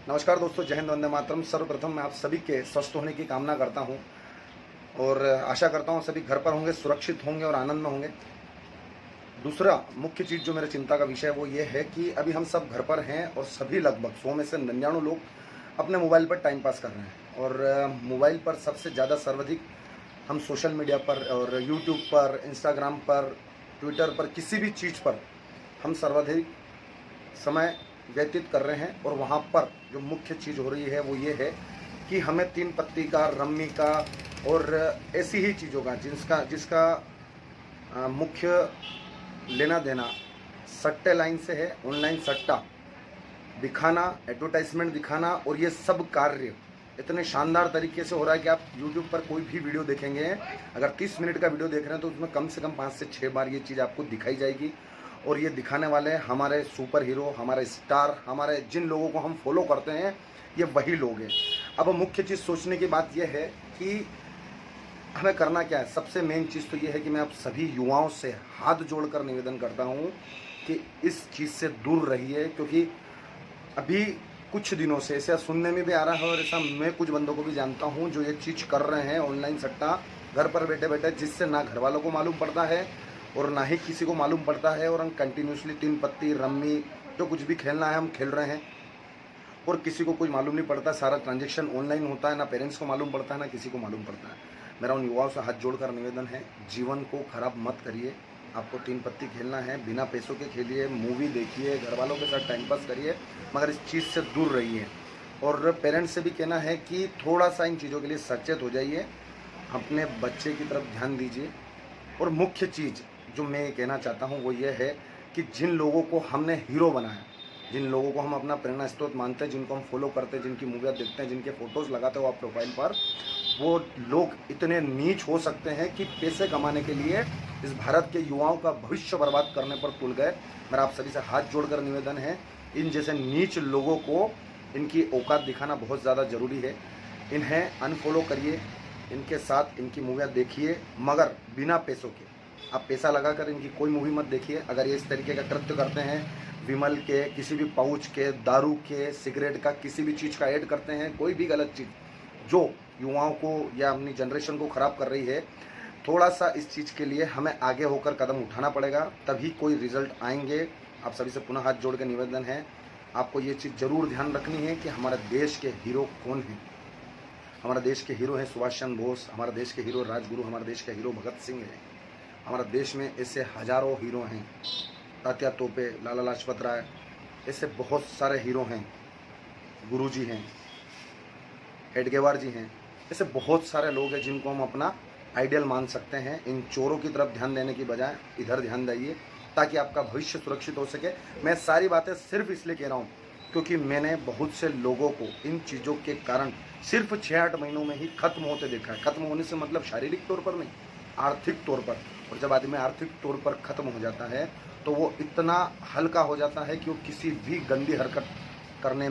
नमस्कार दोस्तों, जय हिंद, वंदे मातरम। सर्वप्रथम मैं आप सभी के स्वस्थ होने की कामना करता हूं और आशा करता हूं सभी घर पर होंगे, सुरक्षित होंगे और आनंद में होंगे। दूसरा मुख्य चीज़ जो मेरे चिंता का विषय है वो ये है कि अभी हम सब घर पर हैं और सभी लगभग 100 में से 99 लोग अपने मोबाइल पर टाइम पास कर रहे हैं। और मोबाइल पर सबसे ज़्यादा सर्वाधिक हम सोशल मीडिया पर और यूट्यूब पर, इंस्टाग्राम पर, ट्विटर पर, किसी भी चीज़ पर हम सर्वाधिक समय व्यतीत कर रहे हैं। और वहाँ पर जो मुख्य चीज़ हो रही है वो ये है कि हमें तीन पत्ती का, रम्मी का और ऐसी ही चीज़ों का जिसका मुख्य लेना देना सट्टे लाइन से है। ऑनलाइन सट्टा दिखाना, एडवर्टाइजमेंट दिखाना, और ये सब कार्य इतने शानदार तरीके से हो रहा है कि आप YouTube पर कोई भी वीडियो देखेंगे, अगर 30 मिनट का वीडियो देख रहे हैं तो उसमें कम से कम 5 से 6 बार ये चीज़ आपको दिखाई जाएगी। और ये दिखाने वाले हमारे सुपर हीरो, हमारे स्टार, हमारे जिन लोगों को हम फॉलो करते हैं, ये वही लोग हैं। अब मुख्य चीज़ सोचने की बात यह है कि हमें करना क्या है। सबसे मेन चीज़ तो ये है कि मैं आप सभी युवाओं से हाथ जोड़कर निवेदन करता हूँ कि इस चीज़ से दूर रहिए, क्योंकि अभी कुछ दिनों से ऐसा सुनने में भी आ रहा है और ऐसा मैं कुछ बंदों को भी जानता हूँ जो ये चीज़ कर रहे हैं, ऑनलाइन सट्टा घर पर बैठे बैठे, जिससे ना घर वालों को मालूम पड़ता है और ना ही किसी को मालूम पड़ता है। और हम कंटिन्यूसली तीन पत्ती, रम्मी, जो कुछ भी खेलना है हम खेल रहे हैं और किसी को कुछ मालूम नहीं पड़ता। सारा ट्रांजेक्शन ऑनलाइन होता है, ना पेरेंट्स को मालूम पड़ता है ना किसी को मालूम पड़ता है। मेरा उन युवाओं से हाथ जोड़कर निवेदन है, जीवन को खराब मत करिए। आपको तीन पत्ती खेलना है, बिना पैसों के खेलिए, मूवी देखिए, घर वालों के साथ टाइम पास करिए, मगर इस चीज़ से दूर रहिए। और पेरेंट्स से भी कहना है कि थोड़ा सा इन चीज़ों के लिए सचेत हो जाइए, अपने बच्चे की तरफ ध्यान दीजिए। और मुख्य चीज़ जो मैं कहना चाहता हूँ वो ये है कि जिन लोगों को हमने हीरो बनाया, जिन लोगों को हम अपना प्रेरणा स्रोत मानते हैं, जिनको हम फॉलो करते हैं, जिनकी मूवियाँ देखते हैं, जिनके फ़ोटोज़ लगाते हो आप प्रोफाइल पर, वो लोग इतने नीच हो सकते हैं कि पैसे कमाने के लिए इस भारत के युवाओं का भविष्य बर्बाद करने पर तुल गए। मेरा आप सभी से हाथ जोड़कर निवेदन है, इन जैसे नीच लोगों को इनकी औकात दिखाना बहुत ज़्यादा ज़रूरी है। इन्हें अनफॉलो करिए, इनके साथ इनकी मूवियाँ देखिए, मगर बिना पैसों के। आप पैसा लगाकर इनकी कोई मूवी मत देखिए। अगर ये इस तरीके का कृत्य करते हैं, विमल के, किसी भी पाउच के, दारू के, सिगरेट का, किसी भी चीज़ का ऐड करते हैं, कोई भी गलत चीज़ जो युवाओं को या अपनी जनरेशन को ख़राब कर रही है, थोड़ा सा इस चीज़ के लिए हमें आगे होकर कदम उठाना पड़ेगा, तभी कोई रिजल्ट आएंगे। आप सभी से पुनः हाथ जोड़ के निवेदन है, आपको ये चीज़ ज़रूर ध्यान रखनी है कि हमारे देश के हीरो कौन हैं। हमारे देश के हीरो हैं सुभाष चंद्र बोस, हमारे देश के हीरो राजगुरु, हमारे देश के हीरो भगत सिंह हैं। हमारे देश में ऐसे हज़ारों हीरो हैं, तात्या तोपे, लाला लाजपत राय, ऐसे बहुत सारे हीरो हैं। गुरुजी हैं, हेडगेवार जी हैं, ऐसे बहुत सारे लोग हैं जिनको हम अपना आइडियल मान सकते हैं। इन चोरों की तरफ ध्यान देने की बजाय इधर ध्यान दीजिए, ताकि आपका भविष्य सुरक्षित हो सके। मैं सारी बातें सिर्फ इसलिए कह रहा हूँ क्योंकि मैंने बहुत से लोगों को इन चीज़ों के कारण सिर्फ 6-8 महीनों में ही खत्म होते देखा है। खत्म होने से मतलब शारीरिक तौर पर नहीं, आर्थिक तौर पर। और जब आदमी आर्थिक तौर पर खत्म हो जाता है तो वो इतना हल्का हो जाता है कि वो किसी भी गंदी हरकत करने